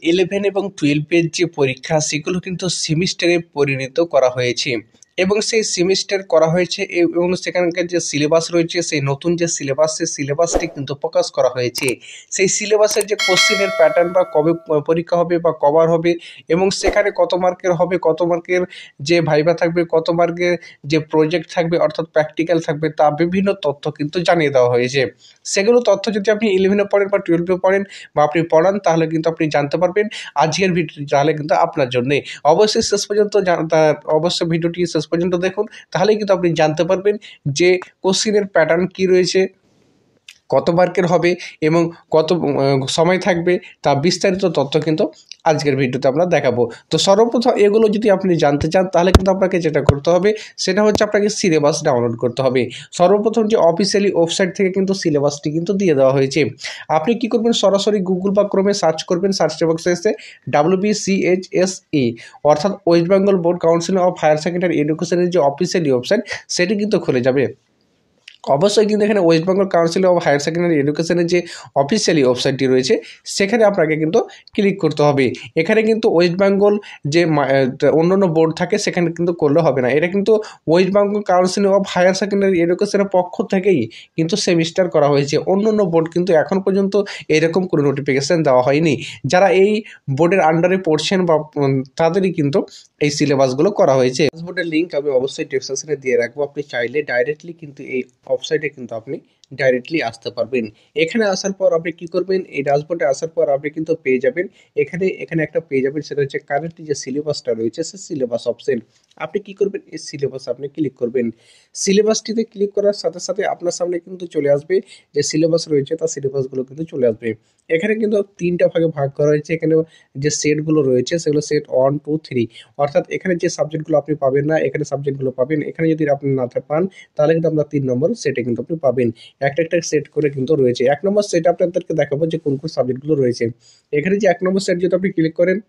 11 এবং 12 এর যে পরীক্ষা সেগুলো কিন্তু সেমিস্টারে পরিণত করা হয়েছে এবং সেই সেমিস্টার করা হয়েছে এবং সেখানকার যে সিলেবাস রয়েছে সেই নতুন যে সিলেবাস সেই সিলেবাসটি কিন্তু প্রকাশ করা হয়েছে। সেই সিলেবাসের যে কোশ্চেনের প্যাটার্ন বা কবে পরীক্ষা হবে বা কবার হবে এবং সেখানে কত মার্কের হবে, কত মার্কের যে ভাইভা থাকবে, কত মার্কের যে প্রজেক্ট থাকবে অর্থাৎ প্র্যাকটিক্যাল থাকবে, তা বিভিন্ন তথ্য কিন্তু জানিয়ে দেওয়া হয়েছে। সেগুলো তথ্য যদি আপনি 11-এ পড়েন বা 12-এ পড়েন বা আপনি পড়ান তাহলে কিন্তু আপনি জানতে পারবেন। আজকের ভিডিওটি তাহলে কিন্তু আপনার জন্যে অবশ্যই শেষ পর্যন্ত অবশ্যই ভিডিওটি শেষ পর্যন্ত দেখুন, তাহলেই কিন্তু আপনি জানতে পারবেন যে কোশ্চেনের প্যাটার্ন কী রয়েছে, কত মার্কের হবে এবং কত সময় থাকবে, তা বিস্তারিত তথ্য কিন্তু আজকের ভিডিওতে আমরা দেখাবো। তো সর্বপ্রথম এগুলো যদি আপনি জানতে চান তাহলে কিন্তু আপনাকে যেটা করতে হবে সেটা হচ্ছে আপনাকে সিলেবাস ডাউনলোড করতে হবে। সর্বপ্রথম যে অফিসিয়ালি ওয়েবসাইট থেকে কিন্তু সিলেবাসটি কিন্তু দিয়ে দেওয়া হয়েছে। আপনি কি করবেন, সরাসরি গুগল বা ক্রোমে সার্চ করবেন, সার্চ বক্সে এসে WBCHSE অর্থাৎ West Bengal board council of higher secondary এডুকেশনের যে অফিসিয়ালি ওয়েবসাইট সেটি কিন্তু খুলে যাবে। অবশ্যই কিন্তু এখানে West Bengal council of higher secondary এডুকেশনের যে অফিসিয়ালি ওয়েবসাইটটি রয়েছে সেখানে আপনাকে কিন্তু ক্লিক করতে হবে। এখানে কিন্তু ওয়েস্ট বেঙ্গল যে অন্যান্য বোর্ড থাকে সেখানে কিন্তু করলে হবে না, এটা কিন্তু West Bengal council of higher secondary এডুকেশনের পক্ষ থেকেই কিন্তু সেমিস্টার করা হয়েছে। অন্যান্য বোর্ড কিন্তু এখন পর্যন্ত এরকম কোনো নোটিফিকেশান দেওয়া হয়নি। যারা এই বোর্ডের আন্ডারে পড়ছেন বা তাদেরই কিন্তু এই সিলেবাসগুলো করা হয়েছে। বোর্ডের লিঙ্ক আমি অবশ্যই ডেসক্রিপশনে দিয়ে রাখবো, আপনি চাইলে ডাইরেক্টলি কিন্তু এই ওয়েবসাইটে কিন্তু আপনি ডাইরেক্টলি আসতে পারবেন। এখানে আসার পর আপনি কি করবেন, এই ড্যাশবোর্ডে আসার পর আপনি কিন্তু পেয়ে যাবেন এখানে একটা পেয়ে যাবেন, সেটা হচ্ছে কারেন্টলি যে সিলেবাসটা রয়েছে সে সিলেবাস অপশন। আপনি কি করবেন, এই সিলেবাস আপনি ক্লিক করবেন। সিলেবাসটিতে ক্লিক করার সাথে সাথে আপনার সামনে কিন্তু চলে আসবে যে সিলেবাস রয়েছে তার সিলেবাসগুলো কিন্তু চলে আসবে। এখানে কিন্তু তিনটা ভাগে ভাগ করা হয়েছে। এখানে যে সেটগুলো রয়েছে সেগুলো সেট 1, 2, 3 অর্থাৎ এখানে যে সাবজেক্টগুলো আপনি পাবেন না এখানে সাবজেক্টগুলো পাবেন। এখানে যদি আপনি না পান তাহলে কিন্তু আপনার 3 নম্বর সেটে কিন্তু আপনি পাবেন। একটা সেট করে কিন্তু রয়েছে। 1 নম্বর সেট আপনাদেরকে দেখাবো যে কোন সাবজেক্টগুলো রয়েছে। এখানে যে 1 নম্বর সেট যদি আপনি ক্লিক করেন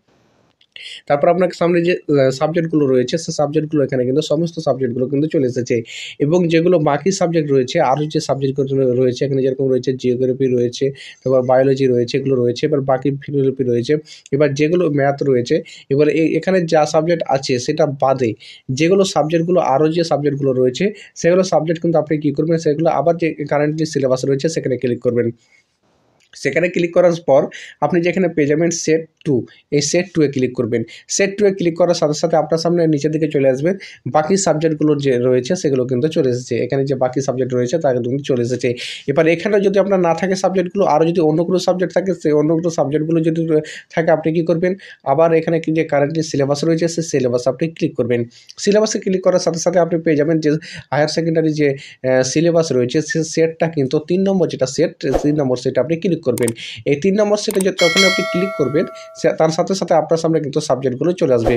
তারপর আপনার সামনে যে সাবজেক্টগুলো রয়েছে সেই সাবজেক্টগুলো এখানে কিন্তু সমস্ত সাবজেক্টগুলো কিন্তু চলে এসেছে এবং যেগুলো বাকি সাবজেক্ট রয়েছে আরও যে সাবজেক্টগুলো রয়েছে এখানে যেরকম রয়েছে জিওগ্রাফি রয়েছে, তারপর বায়োলজি রয়েছে, এগুলো রয়েছে। এবার বাকি ফিলোসফি রয়েছে। এবার যেগুলো ম্যাথ রয়েছে, এবার এখানে যা সাবজেক্ট আছে সেটা বাদে যেগুলো সাবজেক্টগুলো আরও যে সাবজেক্টগুলো রয়েছে সেগুলো সাবজেক্ট কিন্তু আপনি কী করবেন, সেগুলো আবার যে কারেন্টলি সিলেবাস রয়েছে সেখানে ক্লিক করবেন। সেখানে ক্লিক করার পর আপনি যেখানে পেয়ে যাবেন সেট 2, এই সেট 2 এ ক্লিক করবেন। সেট 2 এ ক্লিক করার সাথে সাথে আপনার সামনে নিচের দিকে চলে আসবে বাকি সাবজেক্টগুলো যে রয়েছে সেগুলো কিন্তু চলে এসেছে। এখানে যে বাকি সাবজেক্ট রয়েছে তা কিন্তু চলে এসেছে। এবার এখানে যদি আপনার না থাকে সাবজেক্টগুলো, আরও যদি অন্য কোনো সাবজেক্ট থাকে সেই অন্য কোনো সাবজেক্টগুলো যদি থাকে আপনি কী করবেন, আবার এখানে যে কারেন্টলি সিলেবাস রয়েছে সেই সিলেবাস আপনি ক্লিক করবেন। সিলেবাসে ক্লিক করার সাথে সাথে আপনি পেয়ে যাবেন যে হায়ার সেকেন্ডারি যে সিলেবাস রয়েছে সে সেটটা কিন্তু 3 নম্বর যেটা সেট 3 নম্বর সেটে আপনি ক্লিক করবেন। এই 3 নম্বর সেটে যখন আপনি ক্লিক করবেন তার সাথে সাথে আপনার সামনে কিন্তু সাবজেক্টগুলো চলে আসবে।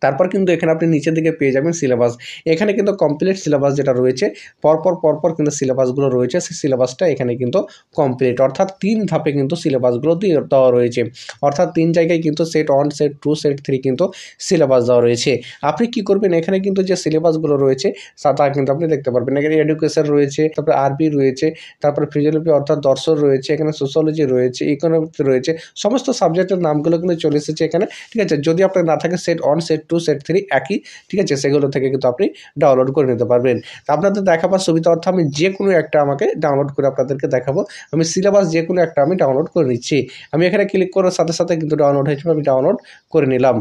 তারপর কিন্তু এখানে আপনি নিচের দিকে পেয়ে যাবেন সিলেবাস। এখানে কিন্তু কমপ্লিট সিলেবাস যেটা রয়েছে পরপর কিন্তু সিলেবাসগুলো রয়েছে সেই সিলেবাসটা এখানে কিন্তু কমপ্লিট, অর্থাৎ 3 ধাপে কিন্তু সিলেবাসগুলো দেওয়া রয়েছে। অর্থাৎ 3 জায়গায় কিন্তু সেট 1, সেট 2, সেট 3 কিন্তু সিলেবাস দেওয়া রয়েছে। আপনি কি করবেন, এখানে কিন্তু যে সিলেবাসগুলো রয়েছে তা কিন্তু আপনি দেখতে পারবেন। এখানে এডুকেশন রয়েছে, তারপরে আরবি রয়েছে, তারপরে ফিজিওলজি অর্থাৎ দর্শন রয়েছে, এখানে সোশ্যোলজি রয়েছে, ইকোনমিক্স রয়েছে, সমস্ত সাবজেক্টের নামগুলো কিন্তু চলে এসেছে এখানে। ঠিক আছে, যদি আপনার না থাকে সেট 1, সেট 2, সেট 3 একই, ঠিক আছে, সেগুলো থেকে কিন্তু আপনি ডাউনলোড করে নিতে পারবেন। আপনাদের দেখাবার সুবিধা অর্থে আমি যে কোনো একটা আমাকে ডাউনলোড করে আপনাদেরকে দেখাবো। আমি সিলেবাস যে কোনো একটা আমি ডাউনলোড করে নিচ্ছি। আমি এখানে ক্লিক করার সাথে সাথে কিন্তু ডাউনলোড হয়েছিল, আমি ডাউনলোড করে নিলাম।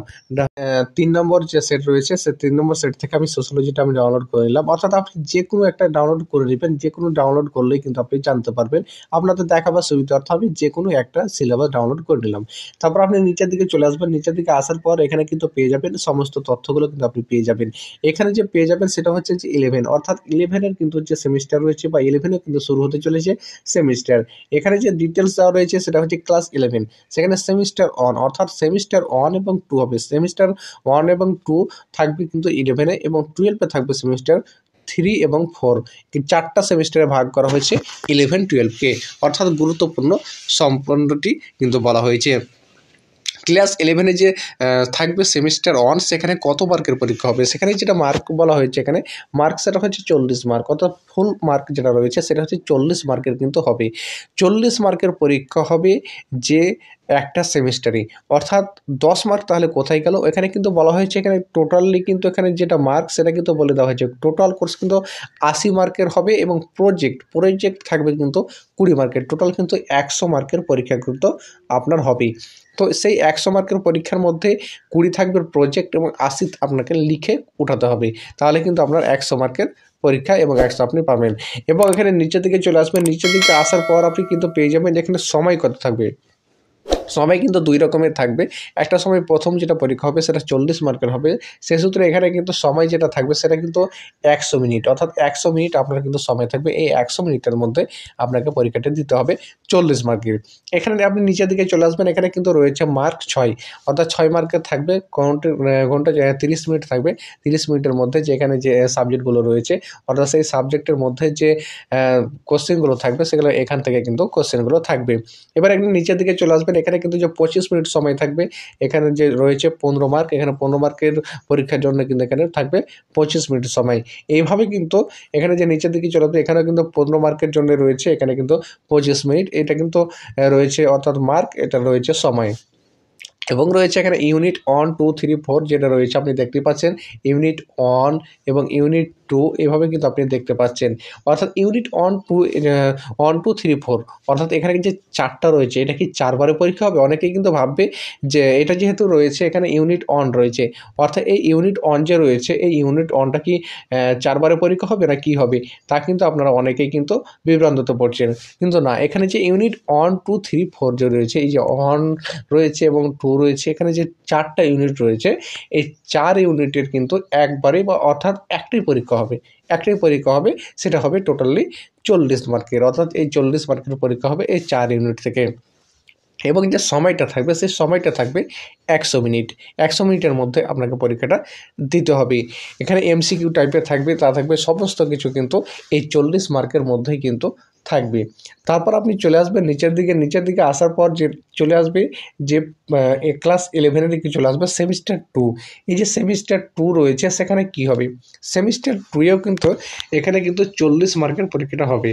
3 নম্বর যে সেট রয়েছে সে 3 নম্বর সেট থেকে আমি সোশ্যোলজিটা আমি ডাউনলোড করে নিলাম। অর্থাৎ আপনি যে কোনো একটা ডাউনলোড করে নেবেন, যে কোনো ডাউনলোড করলেই কিন্তু আপনি জানতে পারবেন। আপনাদের দেখাবার সুবিধা অর্থে আমি যে কোনো একটা সিলেবাস ডাউনলোড করে নিলাম। তারপর আপনি নিচের দিকে চলে আসবেন। নিচের দিকে আসার পর এখানে কিন্তু পেয়ে যাবেন সমস্ত তথ্যগুলো কিন্তু আপনি পেয়ে যাবেন। এখানে যে পেয়ে যাবেন সেটা হচ্ছে যে 11 অর্থাৎ 11 এর কিন্তু যে সেমিস্টার রয়েছে বা 11 এ কিন্তু শুরু হতে চলেছে সেমিস্টার। এখানে যে ডিটেলস দেওয়া রয়েছে সেটা হচ্ছে ক্লাস 11, সেখানে সেমিস্টার 1 অর্থাৎ সেমিস্টার 1 এবং 2 হবে। সেমিস্টার 1 এবং 2 থাকবে কিন্তু 11 এ এবং 12 এ থাকবে সেমিস্টার 3 এবং 4। 4টা সেমিস্টারে ভাগ করা হয়েছে 11, 12 কে, অর্থাৎ গুরুত্বপূর্ণ সম্পূর্ণটি কিন্তু বলা হয়েছে। ক্লাস 11 যে থাকবে সেমিস্টার 1 সেখানে কত মার্কের পরীক্ষা হবে, সেখানে যেটা মার্ক বলা হয়েছে এখানে মার্ক সেটা হচ্ছে 40 মার্ক, অর্থাৎ ফুল মার্ক যেটা রয়েছে সেটা হচ্ছে 40 মার্কের কিন্তু হবে। 40 মার্কের পরীক্ষা হবে যে একটা সেমিস্টারে, অর্থাৎ 10 মার্ক তাহলে কোথায় গেল? এখানে কিন্তু বলা হয়েছে এখানে টোটালি কিন্তু এখানে যেটা মার্ক সেটা কিন্তু বলে দেওয়া হয়েছে। টোটাল কোর্স কিন্তু 80 মার্কের হবে এবং প্রজেক্ট থাকবে কিন্তু 20 মার্কের। টোটাল কিন্তু 100 মার্কের পরীক্ষা কিন্তু আপনার হবে। তো সেই 100 মার্কের পরীক্ষার মধ্যে 20 থাকবে প্রজেক্ট এবং 80 আপনাকে লিখে উঠাতে হবে। তাহলে কিন্তু আপনার 100 মার্কের পরীক্ষা এবং 100 আপনি পাবেন। এবং এখানে নিচের দিকে চলে আসবেন, নিচের দিকে আসার পর আপনি কিন্তু পেয়ে যাবেন যেখানে সময় কত থাকবে। সময় কিন্তু 2 রকমের থাকবে। একটা সময় প্রথম যেটা পরীক্ষা হবে সেটা 40 মার্কের হবে। সে সূত্রে এখানে কিন্তু সময় যেটা থাকবে সেটা কিন্তু 100 মিনিট, অর্থাৎ 100 মিনিট আপনার কিন্তু সময় থাকবে। এই 100 মিনিটের মধ্যে আপনাকে পরীক্ষাটা দিতে হবে 40 মার্কের। এখানে আপনি নিচের দিকে চলে আসবেন, এখানে কিন্তু রয়েছে মার্ক 6, অর্থাৎ 6 মার্কের থাকবে। ঘন্টা 30 মিনিট থাকবে। 30 মিনিটের মধ্যে যেখানে যে সাবজেক্টগুলো রয়েছে, অর্থাৎ সেই সাবজেক্টের মধ্যে যে কোশ্চেনগুলো থাকবে সেগুলো এখান থেকে কিন্তু কোশ্চেনগুলো থাকবে। এবার একদম নিচের দিকে চলে আসবেন, এখানে কিন্তু যে 25 মিনিট সময় থাকবে। এখানে যে রয়েছে 15 মার্ক, এখানে 15 মার্কের পরীক্ষার জন্য কিন্তু এখানে থাকবে 25 মিনিট সময়। এইভাবে কিন্তু এখানে যে নিচের দিকে চলে আসবে, এখানেও কিন্তু 15 মার্কের জন্য রয়েছে এখানে কিন্তু 25 মিনিট। এটা কিন্তু রয়েছে অর্থাৎ মার্ক, এটা রয়েছে সময়। এবং রয়েছে এখানে ইউনিট 1, 2, 3, 4 যেটা রয়েছে আপনি দেখতে পাচ্ছেন। ইউনিট 1 এবং ইউনিট 2 এভাবে কিন্তু আপনি দেখতে পাচ্ছেন। অর্থাৎ ইউনিট 1, 2, 3, 4 অর্থাৎ এখানে যে 4টা রয়েছে এটা কি 4 বারে পরীক্ষা হবে? অনেকেই কিন্তু ভাববে যে এটা যেহেতু রয়েছে এখানে ইউনিট 1 রয়েছে, অর্থাৎ এই ইউনিট 1 যে রয়েছে এই ইউনিট 1টা কি 4 বারে পরীক্ষা হবে না কি হবে? তা কিন্তু আপনারা অনেকেই কিন্তু বিভ্রান্ততে পড়ছেন। কিন্তু না, এখানে যে ইউনিট 1, 2, 3, 4 যে রয়েছে, এই যে 1 রয়েছে এবং 2 রয়েছে, এখানে যে 4টা ইউনিট রয়েছে এই 4 ইউনিটের কিন্তু একবারে বা অর্থাৎ একটাই পরীক্ষা হবে। সেটা হবে টোটালি 40 মার্কের, অর্থাৎ এই 40 মার্কের পরীক্ষা হবে এই 4 ইউনিট থেকে। এবং যে সময়টা থাকবে সেই সময়টা থাকবে 100 মিনিট। 100 মিনিটের মধ্যে আপনাকে পরীক্ষাটা দিতে হবে। এখানে এমসিকিউ টাইপের থাকবে, তা থাকবে সমস্ত কিছু কিন্তু এই 40 মার্কের মধ্যেই কিন্তু থাকবে। তারপর আপনি চলে আসবেন নিচের দিকে আসার পর যে চলে আসবে যে ক্লাস 11 দিকে চলে আসবে সেমিস্টার 2। এই যে সেমিস্টার 2 রয়েছে সেখানে কি হবে? সেমিস্টার 2এও কিন্তু এখানে কিন্তু 40 মার্কের পরীক্ষাটা হবে।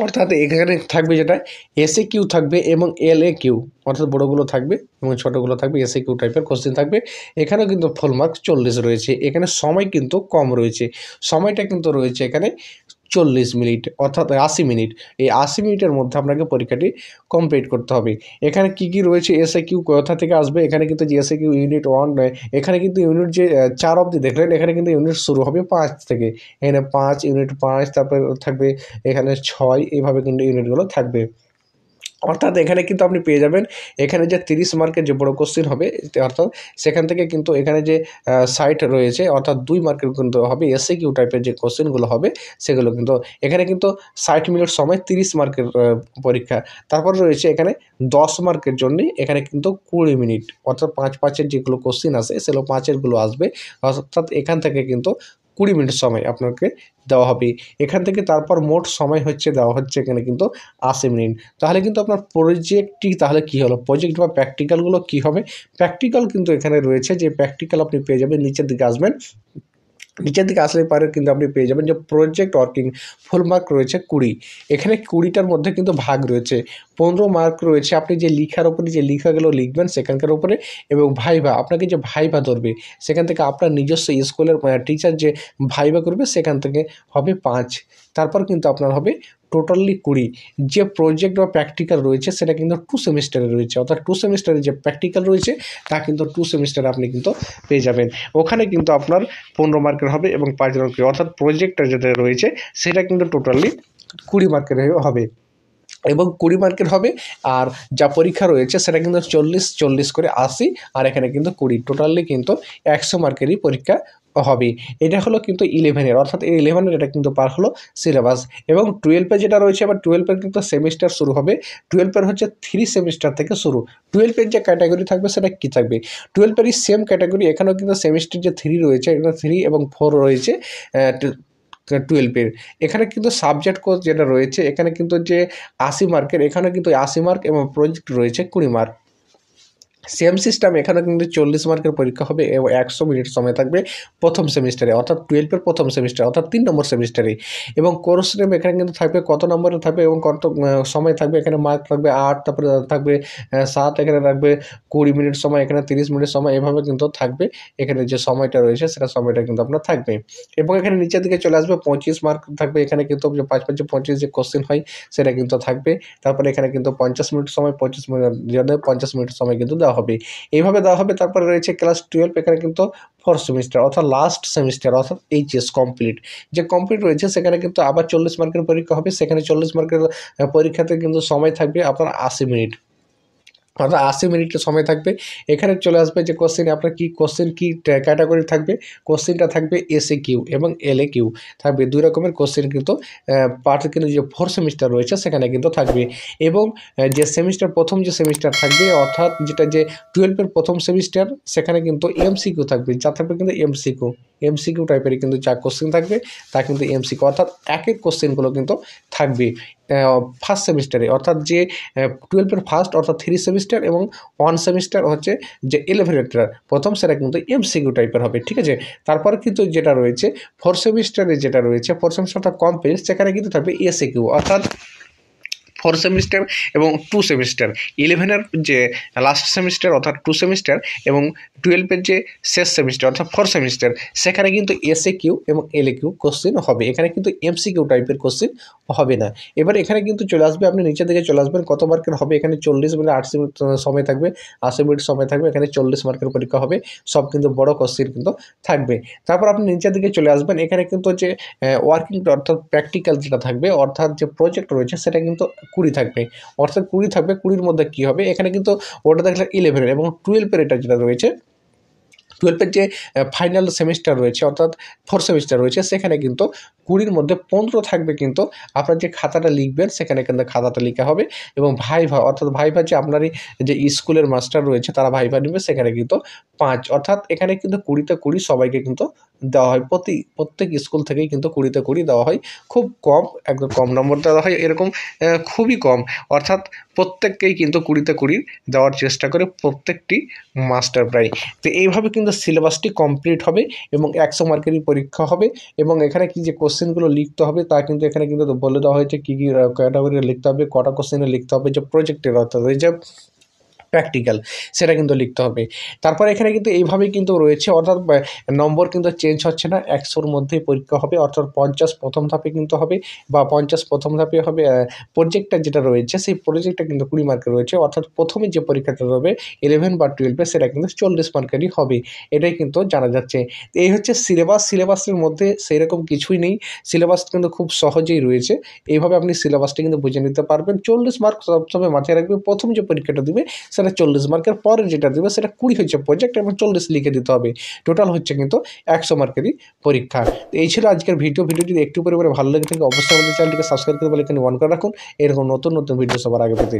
অর্থাৎ এখানে থাকবে যেটা এসএ কিউ থাকবে এবং এলএ কিউ, অর্থাৎ বড়গুলো থাকবে এবং ছোটোগুলো থাকবে। এসএ কিউ টাইপের কোশ্চেন থাকবে। এখানেও কিন্তু ফুল মার্ক 40 রয়েছে। এখানে সময় কিন্তু কম রয়েছে, সময়টা কিন্তু রয়েছে এখানে 40 মিনিট, অর্থাৎ 80 মিনিট। এই 80 মিনিটের মধ্যে আপনাকে পরীক্ষাটি কমপ্লিট করতে হবে। এখানে কি রয়েছে এসএ কিউ কোথা থেকে আসবে? এখানে কিন্তু যে এসএ কিউ ইউনিট 1 এখানে কিন্তু ইউনিট যে 4 অবধি দেখলেন, এখানে কিন্তু ইউনিট শুরু হবে 5 থেকে। এখানে 5 ইউনিট 5, তারপরে থাকবে এখানে 6, এইভাবে কিন্তু ইউনিটগুলো থাকবে। অর্থাৎ এখানে কিন্তু আপনি পেয়ে যাবেন এখানে যে 30 মার্কের যে বড় কোশ্চেন হবে, অর্থাৎ সেখান থেকে কিন্তু এখানে যে 60 রয়েছে, অর্থাৎ 2 মার্কের কিন্তু হবে এসএ কিউ টাইপের যে কোশ্চেনগুলো হবে সেগুলো কিন্তু এখানে কিন্তু 60 মিনিট সময় 30 মার্কের পরীক্ষা। তারপর রয়েছে এখানে 10 মার্কের জন্যে এখানে কিন্তু 20 মিনিট, অর্থাৎ 5 যেগুলো কোশ্চেন আসে সেগুলো 5-এরগুলো আসবে। অর্থাৎ এখান থেকে কিন্তু 20 মিনিট সময় আপনাকে দেওয়া হবে। এখান থেকে তারপর মোট সময় দেওয়া হচ্ছে এখানে কিন্তু 80 মিনিট। তাহলে কিন্তু আপনার প্রজেক্টটি তাহলে কী হলো? প্রজেক্ট বা প্র্যাকটিক্যালগুলো কী হবে? প্র্যাকটিক্যাল কিন্তু এখানে রয়েছে, যে প্র্যাকটিক্যাল আপনি পেয়ে যাবেন নিচের দিকে আসবেন। নিচের দিকে আসলে পারে কিন্তু আপনি পেয়ে যাবেন যে প্রজেক্ট ওয়ার্কিং ফুল মার্ক রয়েছে 20। এখানে 20টার মধ্যে কিন্তু ভাগ রয়েছে। 15 মার্ক রয়েছে আপনি যে লিখার ওপরে যে লেখাগুলো লিখবেন সেখানকার উপরে, এবং ভাইভা আপনাকে যে ভাইভা ধরবে সেখান থেকে আপনার নিজস্ব স্কুলের টিচার যে ভাইভা করবে সেখান থেকে হবে 5। তারপর কিন্তু আপনার হবে টোটালি 20। যে প্রজেক্ট বা প্র্যাকটিক্যাল রয়েছে সেটা কিন্তু 2 সেমিস্টারে রয়েছে, অর্থাৎ 2 সেমিস্টারে যে প্র্যাকটিক্যাল রয়েছে তা কিন্তু 2 সেমিস্টারে আপনি কিন্তু পেয়ে যাবেন। ওখানে কিন্তু আপনার 15 মার্কের হবে এবং 5 মার্কের, অর্থাৎ প্রজেক্টটা যেটা রয়েছে সেটা কিন্তু টোটালি 20 মার্কের হবে এবং 20 মার্কের হবে। আর যা পরীক্ষা রয়েছে সেটা কিন্তু 40 করে 80, আর এখানে কিন্তু 20, টোটালি কিন্তু 100 মার্কেরই পরীক্ষা হবে। এটা হলো কিন্তু 11-এর, অর্থাৎ এই 11-এর এটা কিন্তু পার হলো সিলেবাস। এবং 12-এ যেটা রয়েছে, আবার 12-এর কিন্তু সেমিস্টার শুরু হবে। 12-এর হচ্ছে 3 সেমিস্টার থেকে শুরু। 12-এর যে ক্যাটাগরি থাকবে সেটা কী থাকবে? 12-এরই সেম ক্যাটাগরি, এখানেও কিন্তু সেমিস্টার যে 3 রয়েছে, এখানে 3 এবং 4 রয়েছে 12-এর। এখানে কিন্তু সাবজেক্ট কোর্স যেটা রয়েছে এখানে কিন্তু যে 80 মার্কের, এখানে কিন্তু 80 মার্ক এবং প্রজেক্ট রয়েছে 20 মার্ক। সেম সিস্টেম এখানে কিন্তু 40 মার্কের পরীক্ষা হবে এবং 100 মিনিট সময় থাকবে প্রথম সেমিস্টারে, অর্থাৎ 12-এর প্রথম সেমিস্টার অর্থাৎ 3 নম্বর সেমিস্টারে। এবং কোর্স নেম এখানে কিন্তু থাকবে কত নম্বরে থাকবে এবং কত সময় থাকবে, এখানে মার্ক থাকবে 8, তারপরে থাকবে 7, এখানে থাকবে 20 মিনিট সময়, এখানে 30 মিনিট সময়, এভাবে কিন্তু থাকবে। এখানে যে সময়টা রয়েছে সেটা সময়টা কিন্তু আপনার থাকবে। এবং এখানে নিচের দিকে চলে আসবে 25 মার্ক থাকবে, এখানে কিন্তু 5-5-25 যে কোশ্চেন হয় সেটা কিন্তু থাকবে। তারপরে এখানে কিন্তু 50 মিনিট সময়, 25 মিনিট জন্য 50 মিনিট সময় কিন্তু দেওয়া হবে, এইভাবে দেওয়া হবে। তারপরে রয়েছে ক্লাস 12, এখানে কিন্তু 4 সেমিস্টার অর্থাৎ লাস্ট সেমিস্টার অর্থাৎ এইচএস কমপ্লিট, যে কমপ্লিট রয়েছে সেখানে কিন্তু আবার 40 মার্কের পরীক্ষা হবে। সেখানে 40 মার্কের পরীক্ষাতে কিন্তু সময় থাকবে আপনার 80 মিনিট, অর্থাৎ 80 মিনিটের সময় থাকবে। এখানে চলে আসবে যে কোশ্চেন আপনার কি কোশ্চেন কি ক্যাটাগরি থাকবে, কোশ্চেনটা থাকবে এসএ কিউ এবং এলএ কিউ থাকবে, 2 রকমের কোশ্চেন কিন্তু পার্ট কিন্তু যে 4 সেমিস্টার রয়েছে সেখানে কিন্তু থাকবে। এবং যে সেমিস্টার প্রথম যে সেমিস্টার থাকবে অর্থাৎ যেটা যে 12-এর প্রথম সেমিস্টার, সেখানে কিন্তু এমসিকিউ থাকবে, যা থাকবে কিন্তু এমসিকিউ টাইপের কিন্তু যা কোশ্চেন থাকবে তা কিন্তু এমসিকিউ, অর্থাৎ একের কোশ্চেনগুলো কিন্তু থাকবে ফার্স্ট সেমিস্টারে, অর্থাৎ যে 12-এর ফার্স্ট অর্থাৎ 3 সেমিস্টার এবং 1 সেমিস্টার হচ্ছে যে 11-এর প্রথম, সেটা কিন্তু এমসিকিউ টাইপের হবে, ঠিক আছে। তারপর কিন্তু যেটা রয়েছে 4 সেমিস্টারে, যেটা রয়েছে 4 সেমিস্টারটা কমপ্লিট, সেখানে কিন্তু থাকবে এসএকিউ, অর্থাৎ 4 সেমিস্টার এবং 2 সেমিস্টার, 11-এর যে লাস্ট সেমিস্টার অর্থাৎ 2 সেমিস্টার এবং 12-এর যে শেষ সেমিস্টার অর্থাৎ 4 সেমিস্টার, সেখানে কিন্তু এসএকিউ এবং এলএকিউ কোশ্চেন হবে, এখানে কিন্তু এমসিকিউ টাইপের কোশ্চেন হবে না। এবার এখানে কিন্তু চলে আসবে, আপনি নিচের দিকে চলে আসবেন কত মার্কের হবে, এখানে 40 মিনিট 80 মিনিট সময় থাকবে, 80 মিনিট সময় থাকবে, এখানে 40 মার্কের পরীক্ষা হবে, সব কিন্তু বড় কোশ্চেন কিন্তু থাকবে। তারপর আপনি নিচের দিকে চলে আসবেন, এখানে কিন্তু যে ওয়ার্কিং অর্থাৎ প্র্যাকটিক্যাল যেটা থাকবে অর্থাৎ যে প্রজেক্ট রয়েছে সেটা কিন্তু 20 থাকবে, অর্থাৎ 20 থাকবে। 20-এর মধ্যে কী হবে, এখানে কিন্তু ওটা দেখলে 11-এর এবং 12-এর এটা যেটা রয়েছে 12-এর যে ফাইনাল সেমিস্টার রয়েছে অর্থাৎ 4 সেমিস্টার রয়েছে, সেখানে কিন্তু 20-এর মধ্যে 15 থাকবে কিন্তু আপনার যে খাতাটা লিখবেন সেখানে কিন্তু খাতাটা লেখা হবে। এবং ভাইভা অর্থাৎ ভাইভা যে আপনারই যে স্কুলের মাস্টার রয়েছে তারা ভাইভা নেবে, সেখানে কিন্তু 5, অর্থাৎ এখানে কিন্তু 20-তে 20 সবাইকে কিন্তু দেওয়া হয়, প্রত্যেক স্কুল থেকেই কিন্তু 20-তে 20 দেওয়া হয়, খুব কম, একদম কম নম্বর দেওয়া হয়, এরকম খুবই কম, অর্থাৎ প্রত্যেককেই কিন্তু 20-তে 20 দেওয়ার চেষ্টা করে প্রত্যেকটি মাস্টার প্রায়। তো এইভাবে কিন্তু সিলেবাসটি কমপ্লিট হবে এবং 100 মার্কেরই পরীক্ষা হবে। এবং এখানে কি যে কোশ্চেনগুলো লিখতে হবে তা কিন্তু এখানে কিন্তু বলে দেওয়া হয়েছে, কী কী ক্যাটাগরি লিখতে হবে, কটা কোশ্চেনে লিখতে হবে, যে প্রজেক্টের অর্থাৎ ওই যে প্র্যাকটিক্যাল সেটা কিন্তু লিখতে হবে। তারপর এখানে কিন্তু এইভাবেই কিন্তু রয়েছে, অর্থাৎ নম্বর কিন্তু চেঞ্জ হচ্ছে না, 100-র মধ্যেই পরীক্ষা হবে, অর্থাৎ 50 প্রথম ধাপে কিন্তু হবে, বা 50 প্রথম ধাপে হবে। প্রজেক্টটা যেটা রয়েছে সেই প্রজেক্টটা কিন্তু 20 মার্কের রয়েছে, অর্থাৎ প্রথমে যে পরীক্ষাটা হবে 11 বা 12-এ সেটা কিন্তু 40 মার্কেরই হবে, এটাই কিন্তু জানা যাচ্ছে। এই হচ্ছে সিলেবাসের মধ্যে সেরকম কিছুই নেই, সিলেবাস কিন্তু খুব সহজেই রয়েছে, এইভাবে আপনি সিলেবাসটা কিন্তু বুঝে নিতে পারবেন। 40 মার্ক সবসময় মাথায় রাখবে, প্রথম যে পরীক্ষাটা দিবে সেটা 40 মার্কের, পরের যেটা দেবে সেটা 20 হচ্ছে প্রজেক্ট এবং 40 লিখে দিতে হবে, টোটাল হচ্ছে কিন্তু 100 মার্কেরই পরীক্ষা। তো এই ছিল আজকের ভিডিও যদি একটু পরিমাণে ভালো লেগে থাকে অবশ্যই আমাদের চ্যানেলটিকে সাবস্ক্রাইব করে বেল আইকন অন করে রাখুন, এরকম নতুন ভিডিও সবার আগে পেতে।